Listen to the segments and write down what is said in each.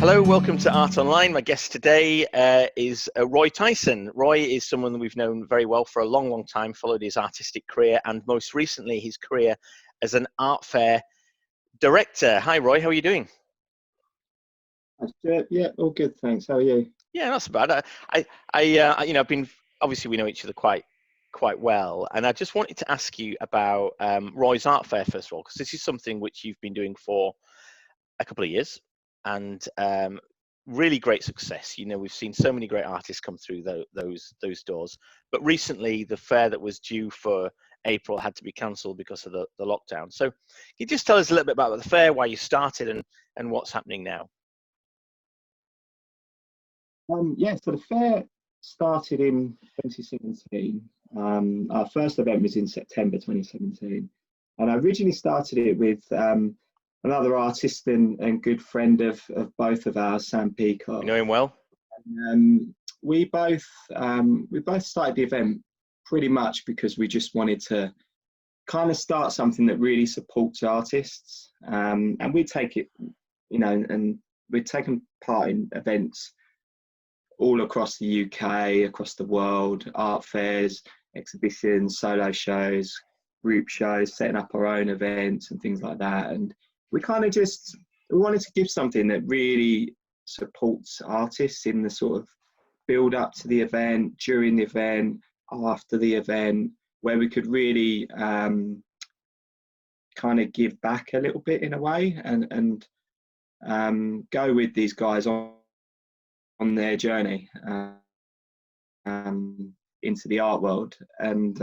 Hello, welcome to Art Online. My guest today is Roy Tyson. Roy is someone that we've known very well for a long, long time, followed his artistic career and most recently his career as an art fair director. Hi, Roy, how are you doing? Yeah, all good, thanks. How are you? Yeah, not so bad. I've been, obviously we know each other quite well, and I just wanted to ask you about Roy's art fair first of all, because this is something which you've been doing for a couple of years, and really great success. You know, we've seen so many great artists come through those doors. But recently, the fair that was due for April had to be cancelled because of the lockdown. So, can you just tell us a little bit about the fair, why you started, and what's happening now? Yeah, so the fair started in 2017. Our first event was in September 2017, and I originally started it with another artist and good friend of both of ours, Sam Peacock. You know him well. We both started the event pretty much because we just wanted to kind of start something that really supports artists, and we take it, and we've taken part in events all across the UK, across the world, art fairs, exhibitions, solo shows, group shows, setting up our own events and things like that. And we kind of we wanted to give something that really supports artists in the sort of build up to the event, during the event, after the event, where we could really kind of give back a little bit in a way and go with these guys on their journey into the art world. And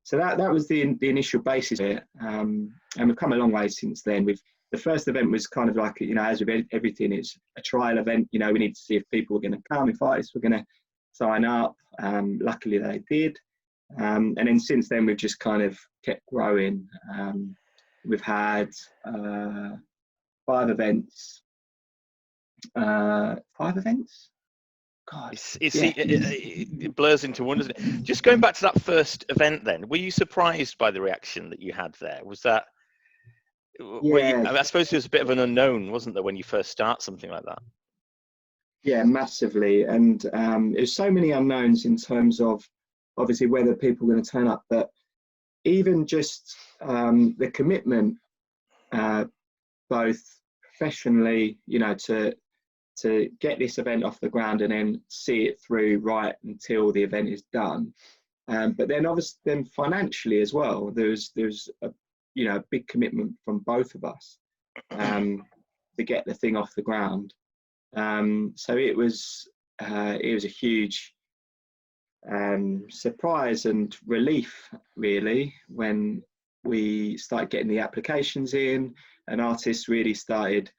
so that was the initial basis of it, and we've come a long way since then. The first event was kind of like, as with everything, it's a trial event. We need to see if people were going to come, if artists were going to sign up. Luckily they did, and then since then we've just kind of kept growing. We've had 5 events. 5 events. God, it blurs into one, doesn't it? Just going back to that first event, then, were you surprised by the reaction that you had there? Was that? Yeah, I suppose it was a bit of an unknown, wasn't there, when you first start something like that? yeah, massively, and there's so many unknowns in terms of obviously whether people are going to turn up, but even just the commitment, both professionally, to get this event off the ground and then see it through right until the event is done. But then obviously then financially as well, there's a big commitment from both of us to get the thing off the ground. So it was a huge surprise and relief, really, when we started getting the applications in and artists really started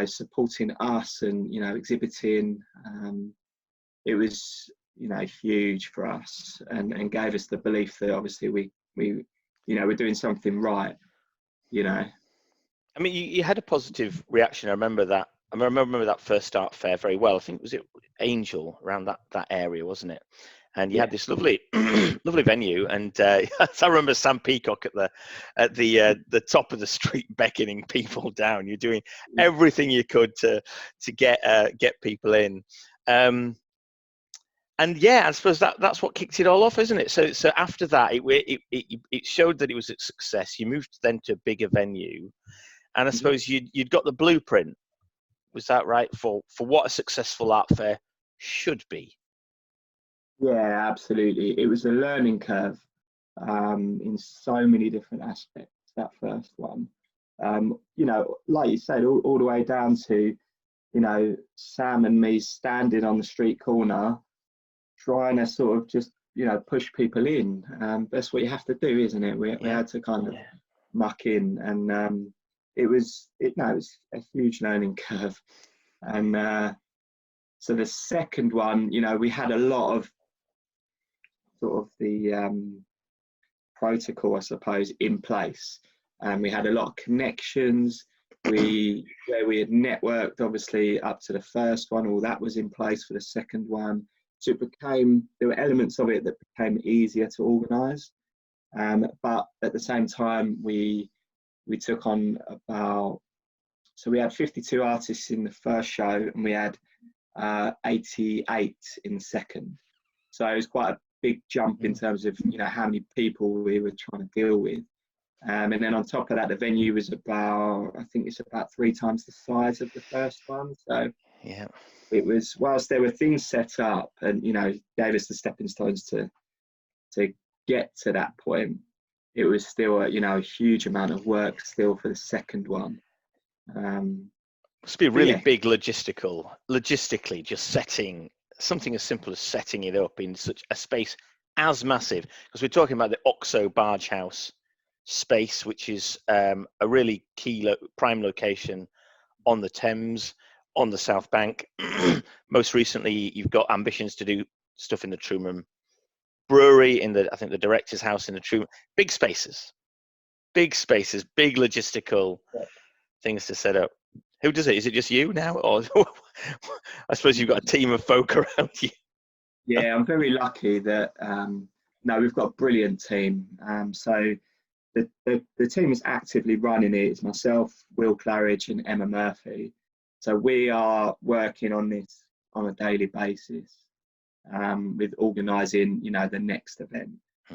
supporting us and exhibiting. It was huge for us and gave us the belief that obviously we're doing something right. I mean, you had a positive reaction. I remember that. I remember that first art fair very well. I think was it Angel, around that area, wasn't it? And you had this lovely lovely venue, and I remember Sam Peacock at the top of the street beckoning people down. You're doing everything you could to get people in, and yeah, I suppose that's what kicked it all off, isn't it? So after that, it showed that it was a success. You moved then to a bigger venue, and I suppose you'd got the blueprint. Was that right for what a successful art fair should be? Yeah, absolutely. It was a learning curve in so many different aspects, that first one. Like you said, all the way down to, Sam and me standing on the street corner, trying to sort of just, push people in. That's what you have to do, isn't it? We had to kind of muck in, and it was a huge learning curve. And so the second one, we had a lot of sort of the protocol, I suppose, in place, and we had a lot of connections. Where we had networked, obviously, up to the first one, all that was in place for the second one. So there were elements of it that became easier to organise, but at the same time we took on about So we had 52 artists in the first show, and we had 88 in the second. So it was quite a big jump in terms of, you know, how many people we were trying to deal with. And then on top of that, the venue was about, I think it's about 3 times the size of the first one. So Yeah. it was, whilst there were things set up and, you know, gave us the stepping stones to get to that point, it was still a, you know, a huge amount of work still for the second one. Must be really yeah. big logistically, just setting something as simple as setting it up in such a space as massive, because we're talking about the Oxo Barge House space, which is a really key prime location on the Thames, on the South Bank. Most recently, you've got ambitions to do stuff in the Truman Brewery, in the, I think, the director's house in the Truman. Big spaces, big logistical things to set up. Who does it? Is it just you now, or I suppose you've got a team of folk around you? Yeah, I'm very lucky that no, we've got a brilliant team. So the team is actively running it. It's myself, Will Claridge, and Emma Murphy. So we are working on this on a daily basis with organising, you know, the next event.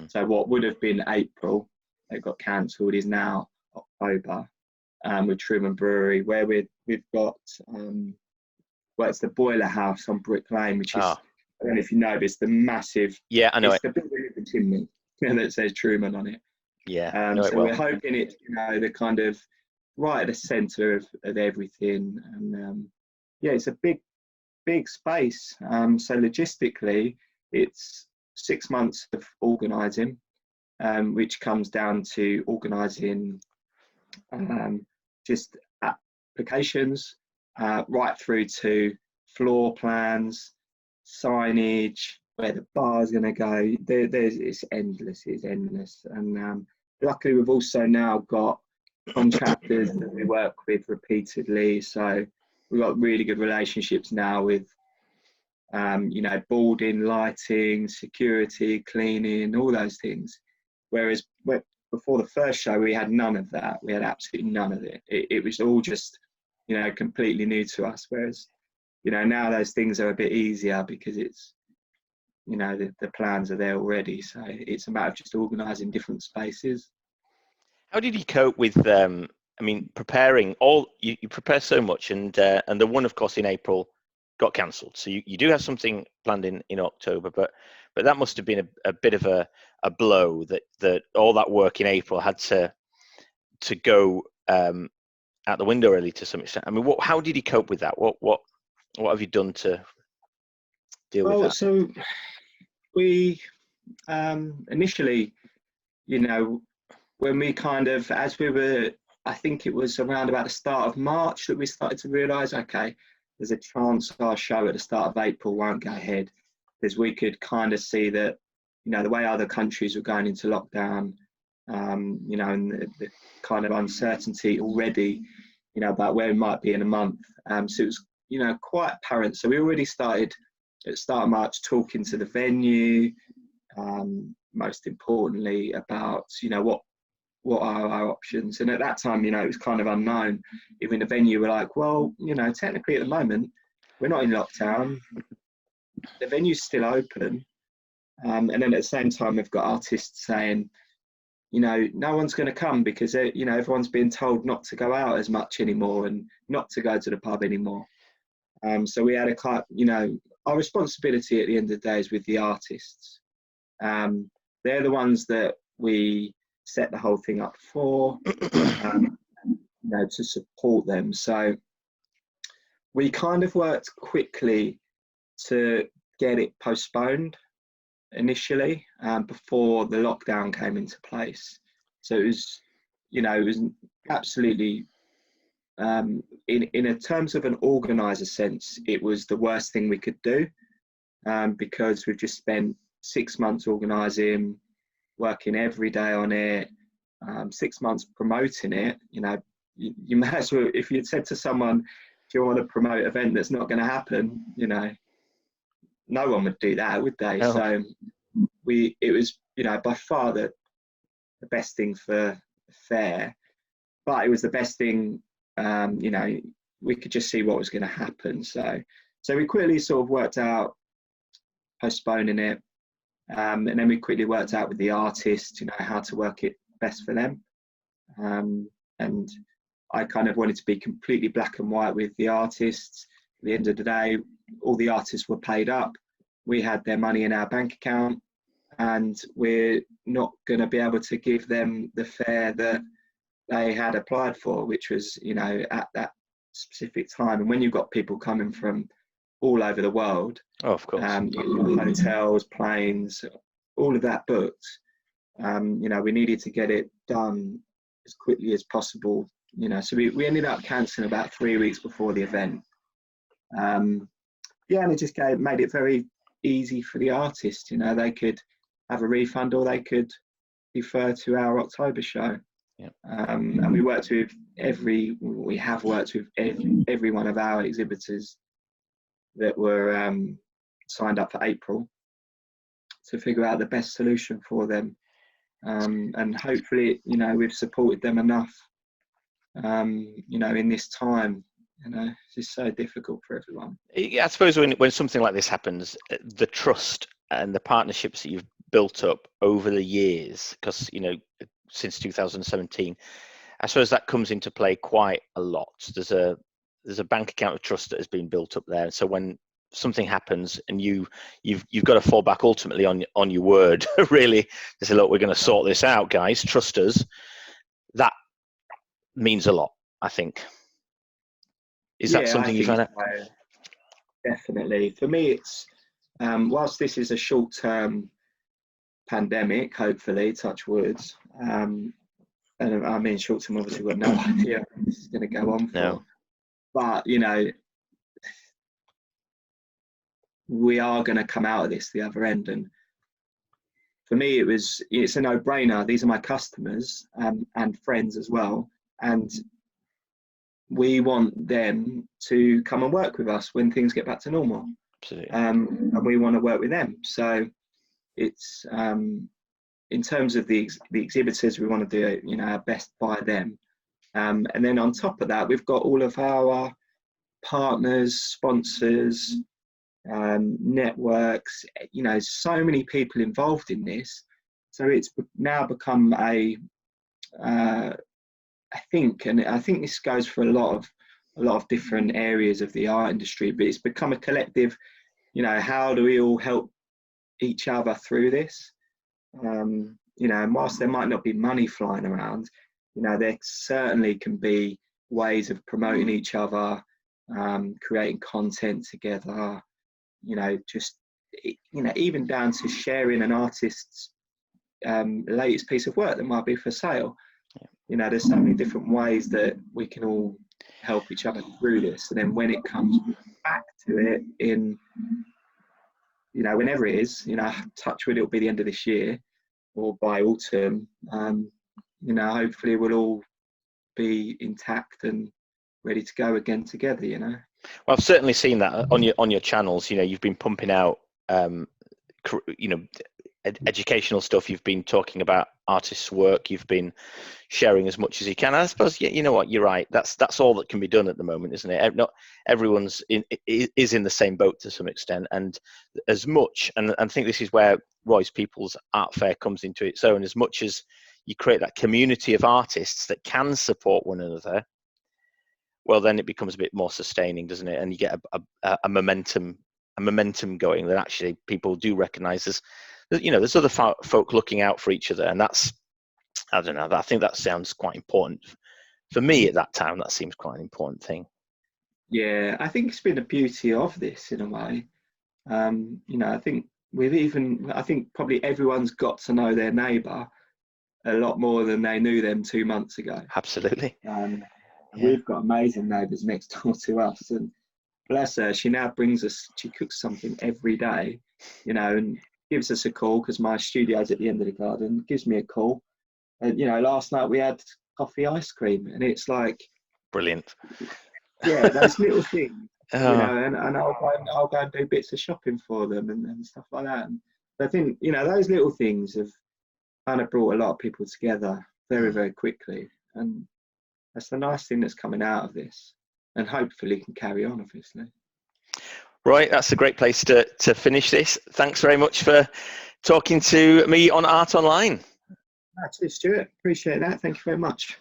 So what would have been April, that got cancelled, is now October with Truman Brewery, where we've got well, it's the Boiler House on Brick Lane, which is, I don't know if you know, but it's the massive, Yeah, I know it's it. the building with the chimney that says Truman on it. Yeah, I know it So well. we're hoping it's, you know, the kind of right at the centre of everything. And yeah, it's a big space. So logistically, it's 6 months of organising, which comes down to organising just applications, right through to floor plans, signage, where the bar's going to go. It's endless. It's endless. And luckily, we've also now got contractors that we work with repeatedly. So we've got really good relationships now with, you know, boarding, lighting, security, cleaning, all those things. Whereas before the first show, we had none of that. We had absolutely none of it. It was all just, you know, completely new to us. Whereas, you know, now those things are a bit easier because it's, you know, the plans are there already. So it's a matter of just organising different spaces. How did you cope with? I mean, preparing all you prepare so much, and the one, of course, in April got cancelled. So you do have something planned in October, but that must have been a bit of a blow that all that work in April had to go out the window, really, to some extent. I mean, how did you cope with that? What have you done to deal with that? So we initially, you know, when we kind of, as we were, I think it was around about the start of March that we started to realise, okay, there's a chance our show at the start of April won't go ahead, because we could kind of see that, you know, the way other countries were going into lockdown, you know, and the kind of uncertainty already, you know, about where we might be in a month. So it was, you know, quite apparent. So we already started at the start of March talking to the venue, most importantly about, you know, what are our options. And at that time, you know, it was kind of unknown. Even the venue were like, well, you know, technically at the moment we're not in lockdown, the venue's still open. And then at the same time, we've got artists saying, you know, no one's going to come because, you know, everyone's being told not to go out as much anymore and not to go to the pub anymore. So we had a kind, you know, our responsibility at the end of the day is with the artists. They're the ones that we set the whole thing up for, you know, to support them. So we kind of worked quickly to get it postponed initially, before the lockdown came into place. So it was, you know, it was absolutely, in a terms of an organizer sense, it was the worst thing we could do, because we've just spent 6 months organizing, working every day on it, 6 months promoting it. You know, you may as well, if you'd said to someone, do you want to promote an event that's not going to happen, you know, no one would do that, would they? No. So it was, you know, by far the best thing for the fair, but it was the best thing you know, we could just see what was going to happen. So we quickly sort of worked out postponing it. And then we quickly worked out with the artists, you know, how to work it best for them. And I kind of wanted to be completely black and white with the artists. At the end of the day, all the artists were paid up. We had their money in our bank account, and we're not going to be able to give them the fare that they had applied for, which was, you know, at that specific time. And when you've got people coming from all over the world, Oh, of course. Hotels, planes, all of that booked, you know, we needed to get it done as quickly as possible, you know. So we ended up cancelling about 3 weeks before the event. Yeah, and it just made it very easy for the artists, you know. They could have a refund, or they could defer to our October show. Yeah. And we have worked with every one of our exhibitors that were signed up for April to figure out the best solution for them. And hopefully, you know, we've supported them enough, you know, in this time. You know, it's just so difficult for everyone. I suppose when something like this happens, the trust and the partnerships that you've built up over the years, because, you know, since 2017, I suppose that comes into play quite a lot. There's a bank account of trust that has been built up there. And so when something happens and you've got to fall back ultimately on your word, really, to say, look, we're going to sort this out, guys, trust us. That means a lot, I think. Is that something you find out? So, definitely. For me, it's whilst this is a short-term pandemic, hopefully, touch wood, and I mean short-term, obviously, we've got no idea what this is going to go on for. No. But, you know, we are going to come out of this the other end. And for me, it's a no-brainer. These are my customers and friends as well. And we want them to come and work with us when things get back to normal. Absolutely. And we want to work with them. So it's in terms of the exhibitors, we want to do, you know, our best by them. And then on top of that, we've got all of our partners, sponsors, networks, you know, so many people involved in this. So it's now become I think this goes for a lot of different areas of the art industry, but it's become a collective, you know, how do we all help each other through this? You know, and whilst there might not be money flying around, you know, there certainly can be ways of promoting each other, creating content together, you know, just, you know, even down to sharing an artist's latest piece of work that might be for sale. You know, there's so many different ways that we can all help each other through this. And then when it comes back to it in, you know, whenever it is, you know, touch wood, it'll be the end of this year or by autumn, you know, hopefully we'll all be intact and ready to go again together, you know. Well, I've certainly seen that on your channels. You know, you've been pumping out, you know, educational stuff. You've been talking about artists' work. You've been sharing as much as you can. And I suppose, you know what, you're right. That's all that can be done at the moment, isn't it? Not everyone's is in the same boat to some extent, and as much. And I think this is where Roy's People's Art Fair comes into its own. As much as you create that community of artists that can support one another, well, then it becomes a bit more sustaining, doesn't it? And you get a momentum going that actually people do recognise as, you know, there's other folk looking out for each other, and that's, I don't know, I think that sounds quite important for me at that time. That seems quite an important thing. Yeah, I think it's been the beauty of this in a way. You know, I think probably everyone's got to know their neighbour a lot more than they knew them 2 months ago. Absolutely. Yeah. We've got amazing neighbours next door to us, and bless her, she now she cooks something every day, you know, and gives us a call, because my studio's at the end of the garden, gives me a call. And, you know, last night we had coffee ice cream, and it's like, brilliant. Yeah, those little things, you know, and I'll go and do bits of shopping for them and stuff like that. And I think, you know, those little things have kind of brought a lot of people together very, very quickly. And that's the nice thing that's coming out of this, and hopefully can carry on, obviously. Right, that's a great place to finish this. Thanks very much for talking to me on Art Online. That's it, Stuart. Appreciate that. Thank you very much.